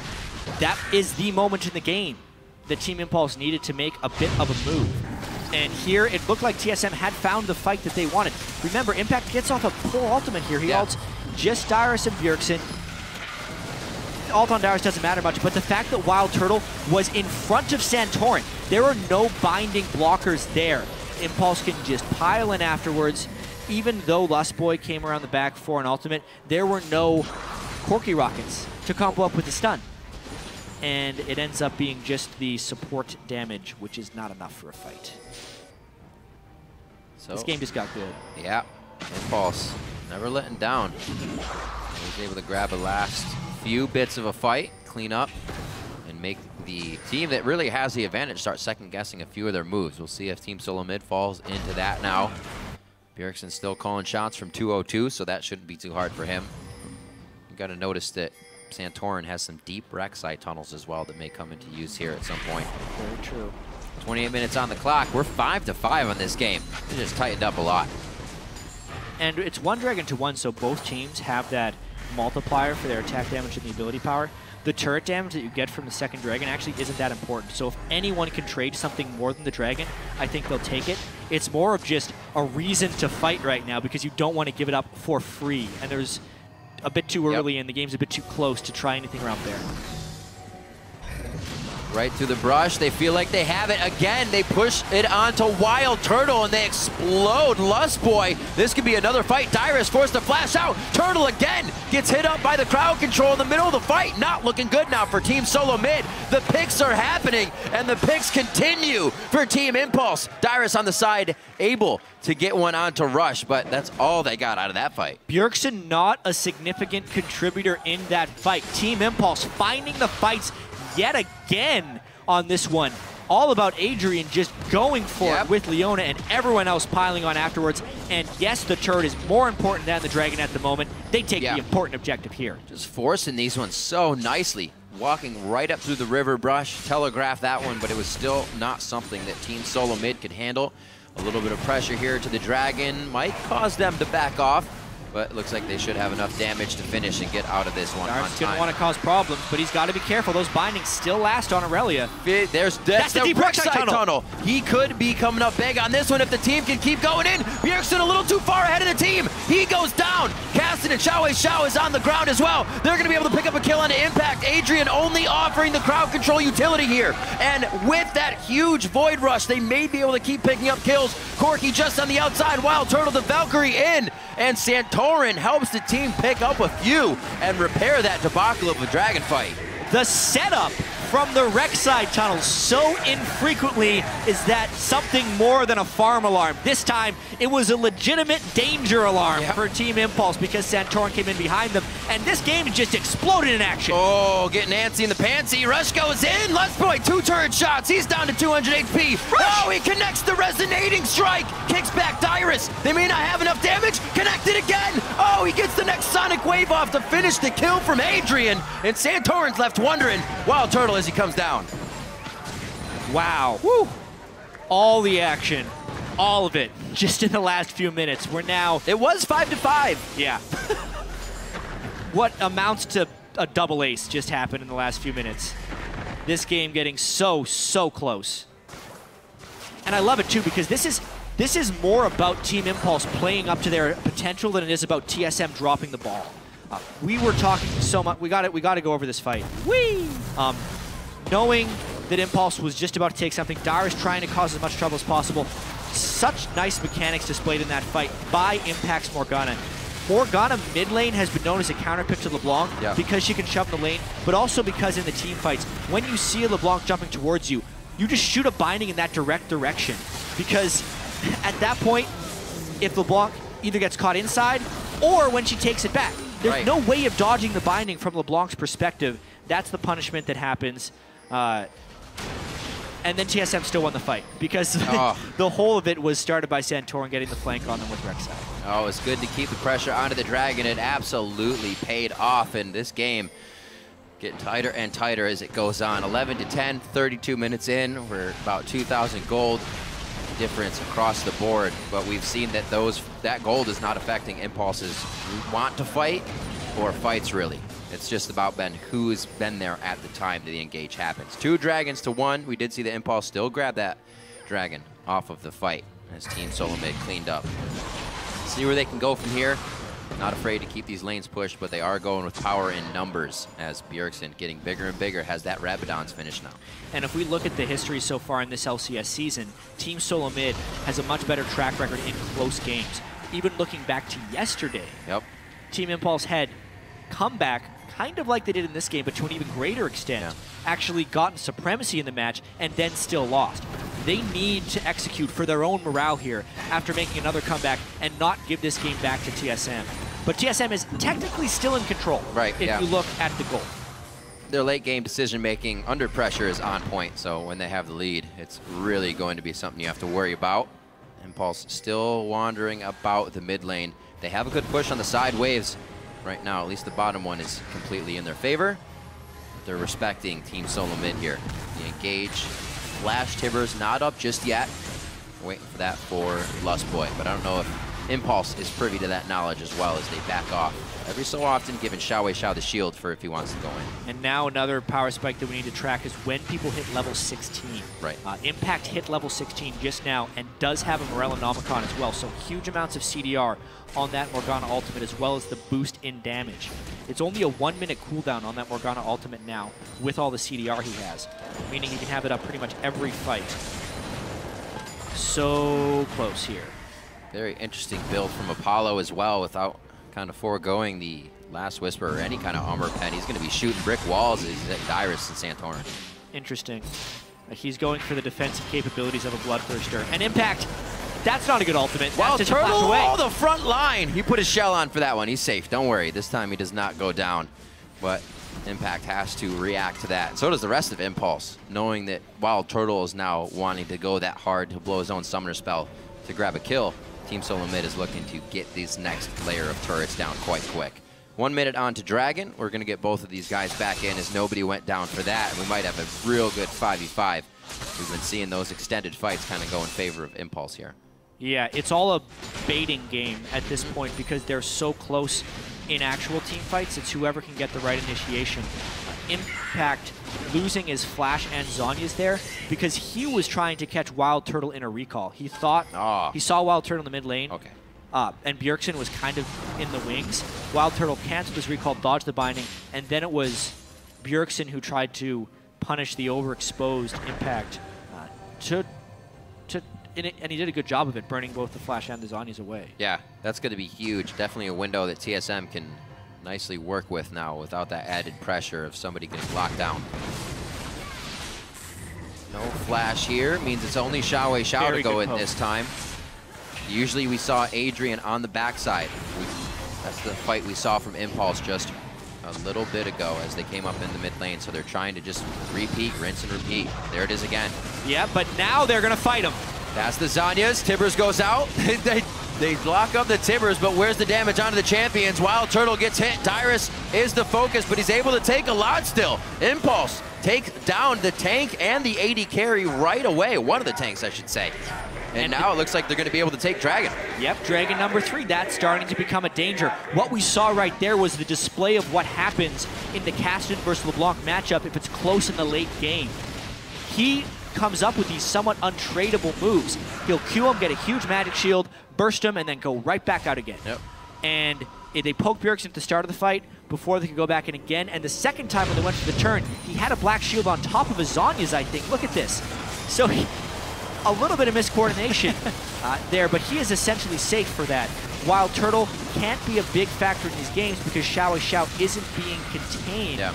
the moment in the game that Team Impulse needed to make a bit of a move. And here it looked like TSM had found the fight that they wanted. Remember, Impact gets off a poor ultimate here. He ults just Dyrus and Bjergsen. Ult on Dyrus doesn't matter much, but the fact that Wildturtle was in front of Santorin, there were no binding blockers there. Impulse can just pile in afterwards. Even though Lustboy came around the back for an ultimate, there were no Corki rockets to combo up with the stun. And it ends up being just the support damage, which is not enough for a fight. So this game just got good. Yeah, Impulse never letting down. He was able to grab a last few bits of a fight, clean up, and make the team that really has the advantage start second-guessing a few of their moves. We'll see if Team Solomid falls into that now. Bjergsen still calling shots from 202, so that shouldn't be too hard for him. You got to notice that Santorin has some deep Rek'Sai tunnels as well that may come into use here at some point. Very true. 28 minutes on the clock. We're 5-5 on this game. It just tightened up a lot. And it's 1 dragon to 1, so both teams have that multiplier for their attack damage and the ability power. The turret damage that you get from the second dragon actually isn't that important. So if anyone can trade something more than the dragon, I think they'll take it. It's more of just a reason to fight right now because you don't want to give it up for free. And there's a bit too early and the game's a bit too close to try anything around there. Right through the brush. They feel like they have it again. They push it onto Wildturtle and they explode Lustboy. This could be another fight. Dyrus forced to flash out. Turtle again gets hit up by the crowd control in the middle of the fight. Not looking good now for Team Solomid. The picks are happening and the picks continue for Team Impulse. Dyrus on the side able to get one onto Rush, but that's all they got out of that fight. Bjergsen not a significant contributor in that fight. Team Impulse finding the fights yet again on this one. All about Adrian just going for it with Leona and everyone else piling on afterwards. And yes, the turret is more important than the dragon at the moment. They take the important objective here. Just forcing these ones so nicely. Walking right up through the river brush, telegraphed that one, but it was still not something that Team Solomid could handle. A little bit of pressure here to the dragon might cause them to back off. But it looks like they should have enough damage to finish and get out of this one on time. Going to want to cause problems, but he's got to be careful. Those bindings still last on Irelia. That's the deep Rek'Sai tunnel. He could be coming up big on this one if the team can keep going in. Bjergsen a little too far ahead of the team. He goes down. Kassadin and XiaoWeiXiao is on the ground as well. They're going to be able to pick up a kill on the impact. Adrian only offering the crowd control utility here. And with that huge Void Rush, they may be able to keep picking up kills. Corki just on the outside. Wildturtle the Valkyrie in. And Santorin helps the team pick up a few and repair that debacle of a dragon fight. The setup from the Rek'Sai tunnel so infrequently is that something more than a farm alarm. This time, it was a legitimate danger alarm for Team Impulse because Santorin came in behind them, and this game just exploded in action. Oh, getting antsy in the pantsy. Rush goes in. Lustboy, 2 turret shots. He's down to 200 HP. Rush. Oh, he connects the resonating strike. Kicks back Dyrus. They may not have enough damage. Connected again. Oh, he gets the next sonic wave off to finish the kill from Adrian, and Santorin's left wondering. Wildturtle as he comes down. Wow. Woo. All the action, all of it, just in the last few minutes. We're now... It was 5-5. Yeah. What amounts to a double ace just happened in the last few minutes. This game getting so close. And I love it too because this is more about Team Impulse playing up to their potential than it is about TSM dropping the ball. We were talking so much. We got to go over this fight. Whee! Knowing that Impulse was just about to take something, Dyrus trying to cause as much trouble as possible. Such nice mechanics displayed in that fight by Impact's Morgana. Morgana mid lane has been known as a counter pick to LeBlanc because she can shove the lane, but also because in the team fights, when you see a LeBlanc jumping towards you, you just shoot a binding in that direct direction. Because at that point, if LeBlanc either gets caught inside or when she takes it back, there's no way of dodging the binding from LeBlanc's perspective. That's the punishment that happens. And then TSM still won the fight because the whole of it was started by Santorin getting the flank on them with Rek'Sai. Oh, it's good to keep the pressure onto the dragon. It absolutely paid off in this game. Getting tighter and tighter as it goes on. 11-10, 32 minutes in. We're about 2,000 gold difference across the board, but we've seen that that gold is not affecting Impulse's want to fight or fights really. It's just about who's been there at the time that the engage happens. 2 dragons to 1. We did see the Impulse still grab that dragon off of the fight as Team Solomid cleaned up. See where they can go from here. Not afraid to keep these lanes pushed, but they are going with power in numbers as Bjergsen getting bigger and bigger has that Rabadon's finish now. And if we look at the history so far in this LCS season, Team Solomid has a much better track record in close games. Even looking back to yesterday, Team Impulse had come back kind of like they did in this game, but to an even greater extent, actually gotten supremacy in the match and then still lost. They need to execute for their own morale here after making another comeback and not give this game back to TSM. But TSM is technically still in control if you look at the goal. Their late game decision making under pressure is on point, so when they have the lead, it's really going to be something you have to worry about. Impulse still wandering about the mid lane. They have a good push on the side waves right now. At least the bottom one is completely in their favor. They're respecting Team Solomid here. The engage. Flash Tibbers not up just yet. Waiting for that for Lustboy, but I don't know if Impulse is privy to that knowledge as well as they back off. Every so often, giving XiaoWeiXiao the shield for if he wants to go in. And now another power spike that we need to track is when people hit level 16. Right. Impact hit level 16 just now and does have a Morellonomicon as well, so huge amounts of CDR on that Morgana ultimate as well as the boost in damage. It's only a 1-minute cooldown on that Morgana ultimate now with all the CDR he has, meaning he can have it up pretty much every fight. So close here. Very interesting build from Apollo as well without kind of foregoing the Last Whisper or any kind of armor pen. He's going to be shooting brick walls as he's at Dyrus and Santorin. Interesting. He's going for the defensive capabilities of a Bloodthirster. And Impact, that's not a good ultimate. Wildturtle, oh, the front line. He put his shell on for that one. He's safe. Don't worry. This time he does not go down. But Impact has to react to that. And so does the rest of Impulse, knowing that Wildturtle is now wanting to go that hard to blow his own summoner spell to grab a kill. Team Solomid is looking to get this next layer of turrets down quite quick. 1 minute on to Dragon. We're going to get both of these guys back in as nobody went down for that. And we might have a real good 5v5. We've been seeing those extended fights kind of go in favor of Impulse here. Yeah, it's all a baiting game at this point because they're so close in actual team fights. It's whoever can get the right initiation. Impact losing his Flash and Zhonya's there because he was trying to catch Wildturtle in a recall. He thought he saw Wildturtle in the mid lane. Okay. And Bjergsen was kind of in the wings. Wildturtle canceled his recall, dodged the binding, and then it was Bjergsen who tried to punish the overexposed Impact. And he did a good job of it, burning both the Flash and the Zhonya's away. Yeah, that's going to be huge. Definitely a window that TSM can nicely work with now without that added pressure of somebody getting locked down. No flash here. Means it's only XiaoWeiXiao to go in this time. Usually we saw Adrian on the backside. That's the fight we saw from Impulse just a little bit ago as they came up in the mid lane. So they're trying to just repeat, rinse and repeat. There it is again. Yeah, but now they're going to fight him. That's the Zhonya's. Tibbers goes out. They lock up the Tibbers, but where's the damage onto the champions? Wildturtle gets hit. Dyrus is the focus, but he's able to take a lot still. Impulse takes down the tank and the AD carry right away. One of the tanks, I should say. And now it looks like they're going to be able to take Dragon. Yep, Dragon number 3. That's starting to become a danger. What we saw right there was the display of what happens in the Kassadin versus LeBlanc matchup if it's close in the late game. He comes up with these somewhat untradeable moves. He'll Q him, get a huge magic shield, burst him, and then go right back out again. Yep. And they poked Bjergsen at the start of the fight before they could go back in again. And the second time when they went for the turn, he had a black shield on top of his Zhonya's, I think. Look at this. So a little bit of miscoordination there, but he is essentially safe for that. Wildturtle can't be a big factor in these games because XiaoWeiXiao isn't being contained. Yeah.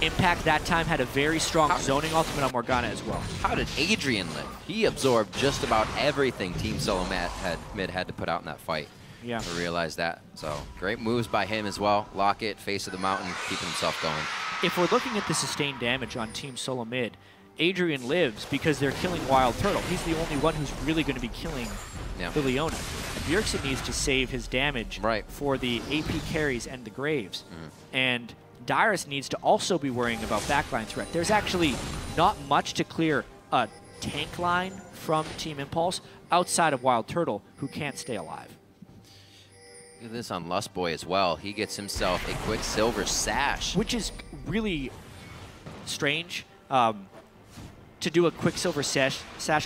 Impact that time had a very strong zoning ultimate on Morgana as well. How did Adrian live? He absorbed just about everything Team Solomid had to put out in that fight. Yeah. To realize that. So great moves by him as well. Locket, face of the mountain, keeping himself going. If we're looking at the sustained damage on Team Solomid, Adrian lives because they're killing Wildturtle. He's the only one who's really going to be killing the Leona. Bjergsen needs to save his damage for the AP carries and the Graves. And Dyrus needs to also be worrying about backline threat. There's actually not much to clear a tank line from Team Impulse outside of Wildturtle, who can't stay alive. Look at this on Lustboy as well. He gets himself a Quicksilver Sash. Which is really strange. To do a Quicksilver sash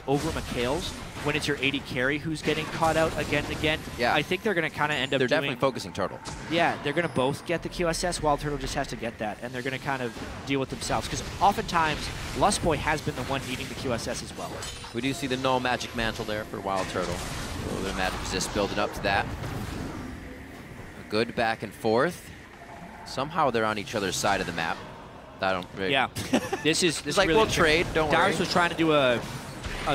over Mikhail's when it's your AD carry who's getting caught out again and again. Yeah. I think they're going to kind of end up definitely focusing Turtle. Yeah, they're going to both get the QSS. Wildturtle just has to get that, and they're going to kind of deal with themselves. Because oftentimes, Lustboy has been the one needing the QSS as well. We do see the null magic mantle there for Wildturtle. A little bit of magic resist building up to that. A good back and forth. Somehow they're on each other's side of the map. I don't really. Yeah, this is like really we'll trade. Don't worry. Dyrus was trying to do a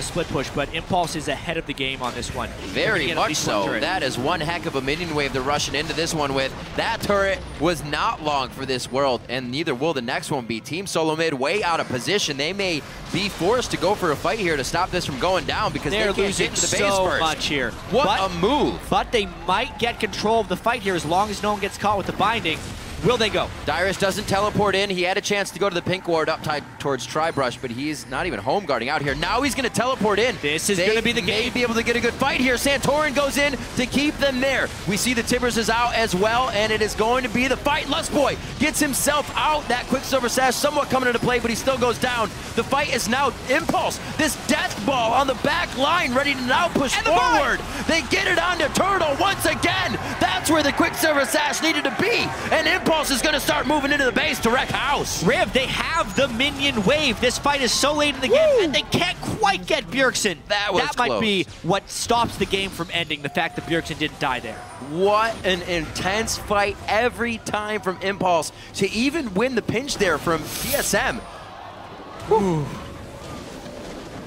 split push, but Impulse is ahead of the game on this one. Very much so. That is one heck of a minion wave they're rushing into this one with. That turret was not long for this world, and neither will the next one be. Team Solomid way out of position. They may be forced to go for a fight here to stop this from going down because they're losing the base so first. much here. What a move! But they might get control of the fight here as long as no one gets caught with the binding. Will they go? Dyrus doesn't teleport in. He had a chance to go to the pink ward up tied towards Tribrush, but he's not even home guarding out here. Now he's going to teleport in. This is going to be the game. They may be able to get a good fight here. Santorin goes in to keep them there. We see the Tibbers is out as well, and it is going to be the fight. Lustboy gets himself out. That Quicksilver Sash somewhat coming into play, but he still goes down. The fight is now Impulse. This death ball on the back line ready to now push forward. They get it onto Turtle once again. That's where the Quicksilver Sash needed to be. And Impulse is going to start moving into the base to wreck house. Riv, they have the minion wave. This fight is so late in the game, and they can't quite get Bjergsen. That might be what stops the game from ending, the fact that Bjergsen didn't die there. What an intense fight every time from Impulse to even win the pinch there from TSM. Whew.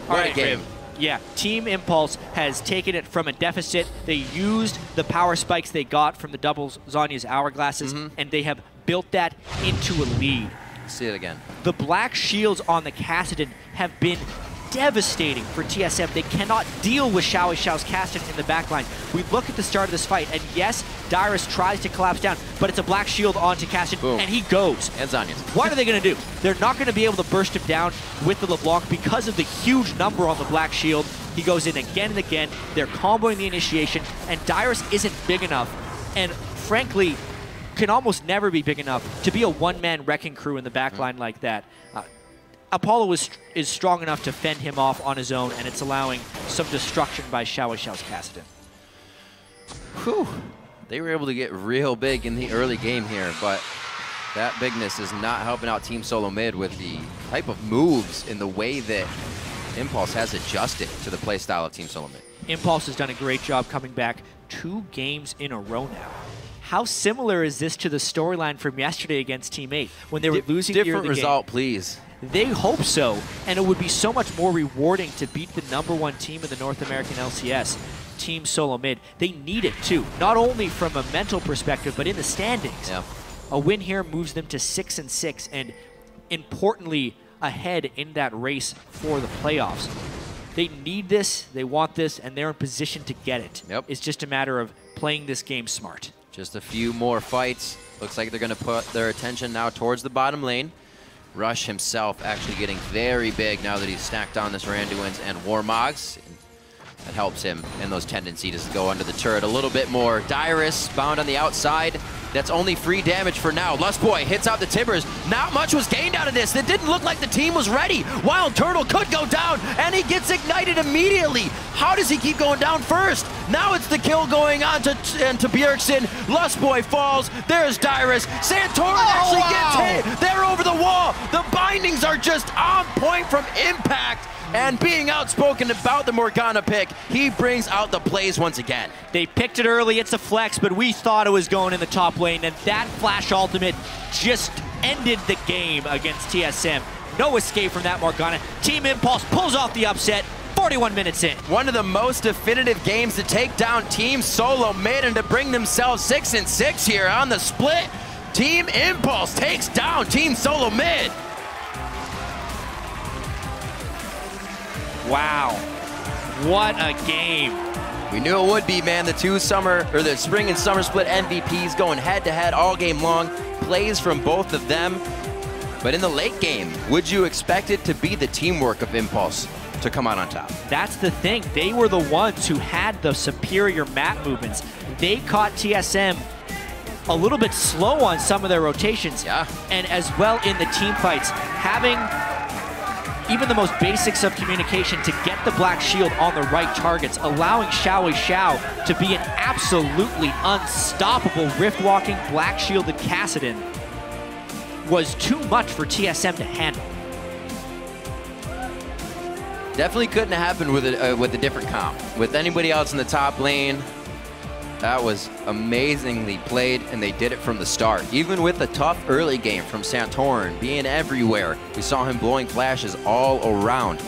What a game. Riv. Yeah, Team Impulse has taken it from a deficit. They used the power spikes they got from the double Zhonya's hourglasses, and they have built that into a lead. See it again. The black shields on the Kassadin have been devastating for TSM. They cannot deal with XiaoWeiXiao's Kassadin in the backline. We look at the start of this fight, and yes, Dyrus tries to collapse down, but it's a black shield onto Kassadin, and he goes. And Zanya. What are they going to do? They're not going to be able to burst him down with the LeBlanc because of the huge number on the black shield. He goes in again and again. They're comboing the initiation, and Dyrus isn't big enough, and frankly, can almost never be big enough to be a one-man wrecking crew in the backline like that. Apollo is strong enough to fend him off on his own, and it's allowing some destruction by XiaoWeiXiao's Kassadin. Whew. They were able to get real big in the early game here, but that bigness is not helping out Team Solomid with the type of moves in the way that Impulse has adjusted to the playstyle of Team Solomid. Impulse has done a great job coming back 2 games in a row now. How similar is this to the storyline from yesterday against Team 8 when they were losing near the game? Different result, please. They hope so, and it would be so much more rewarding to beat the #1 team in the North American LCS, Team Solomid. They need it too, not only from a mental perspective, but in the standings. Yeah. A win here moves them to 6-6, and importantly, ahead in that race for the playoffs. They need this, they want this, and they're in position to get it. Yep. It's just a matter of playing this game smart. Just a few more fights. Looks like they're going to put their attention now towards the bottom lane. Rush himself actually getting very big now that he's stacked on this Randuin's and Warmogs. That helps him in those tendencies to go under the turret a little bit more. Dyrus bound on the outside. That's only free damage for now. Lustboy hits out the Tibbers. Not much was gained out of this. It didn't look like the team was ready. Wildturtle could go down, and he gets ignited immediately. How does he keep going down first? Now it's the kill going on to Bjergsen. Lustboy falls. There's Dyrus. Santorin actually gets hit. They're over the wall. The bindings are just on point from impact. And being outspoken about the Morgana pick, he brings out the plays once again. They picked it early, it's a flex, but we thought it was going in the top lane, and that flash ultimate just ended the game against TSM. No escape from that Morgana. Team Impulse pulls off the upset, 41 minutes in. One of the most definitive games to take down Team Solomid and to bring themselves 6-6 here on the split. Team Impulse takes down Team Solomid. Wow, what a game. We knew it would be, man. The spring and summer split MVPs going head-to-head all game long. Plays from both of them. But in the late game, would you expect it to be the teamwork of Impulse to come out on top? That's the thing. They were the ones who had the superior map movements. They caught TSM a little bit slow on some of their rotations. Yeah. And as well in the team fights, having even the most basics of communication to get the black shield on the right targets, allowing XiaoWeiXiao to be an absolutely unstoppable rift-walking, black shielded Kassadin was too much for TSM to handle. Definitely couldn't have happened with a different comp. With anybody else in the top lane, that was amazingly played, and they did it from the start. Even with the tough early game from Santorin, being everywhere, we saw him blowing flashes all around.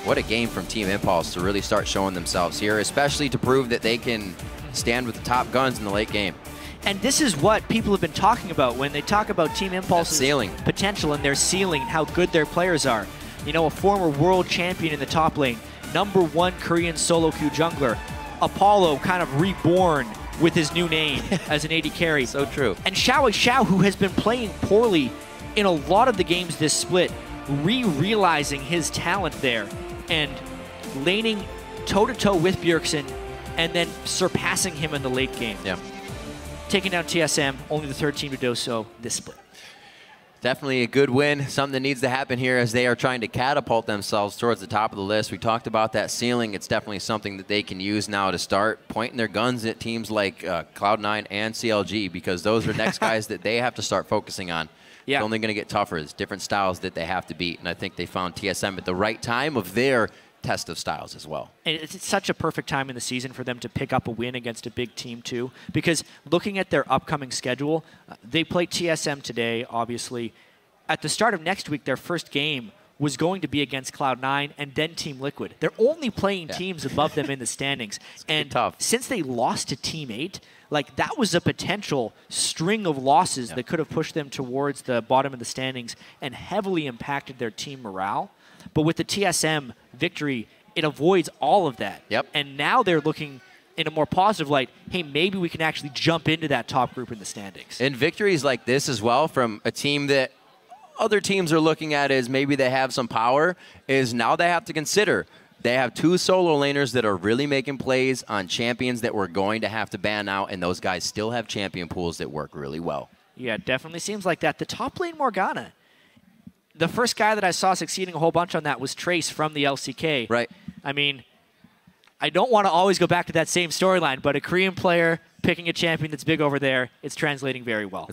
What a game from Team Impulse to really start showing themselves here, especially to prove that they can stand with the top guns in the late game. And this is what people have been talking about when they talk about Team Impulse's potential and their ceiling, how good their players are. You know, a former world champion in the top lane, #1 Korean solo queue jungler, Apollo kind of reborn with his new name as an AD carry. So true. And XiaoWeiXiao, who has been playing poorly in a lot of the games this split, realizing his talent there and laning toe-to-toe with Bjergsen and then surpassing him in the late game. Yeah. Taking down TSM, only the third team to do so this split. Definitely a good win. Something that needs to happen here as they are trying to catapult themselves towards the top of the list. We talked about that ceiling. It's definitely something that they can use now to start pointing their guns at teams like Cloud9 and CLG, because those are next guys that they have to start focusing on. Yeah. It's only going to get tougher. It's different styles that they have to beat. And I think they found TSM at the right time of their test of styles as well. And it's such a perfect time in the season for them to pick up a win against a big team too, because looking at their upcoming schedule, they play TSM today, obviously. At the start of next week, their first game was going to be against Cloud9 and then Team Liquid. They're only playing teams above them in the standings. And tough. Since they lost to Team 8, like that was a potential string of losses that could have pushed them towards the bottom of the standings and heavily impacted their team morale. But with the TSM victory, it avoids all of that. Yep. And now they're looking in a more positive light, hey, maybe we can actually jump into that top group in the standings. And victories like this as well from a team that other teams are looking at as maybe they have some power, is now they have to consider they have two solo laners that are really making plays on champions that we're going to have to ban out, and those guys still have champion pools that work really well. Yeah, it definitely seems like that. The top lane Morgana, the first guy that I saw succeeding a whole bunch on that was Trace from the LCK. Right. I mean, I don't want to always go back to that same storyline, but a Korean player picking a champion that's big over there, it's translating very well.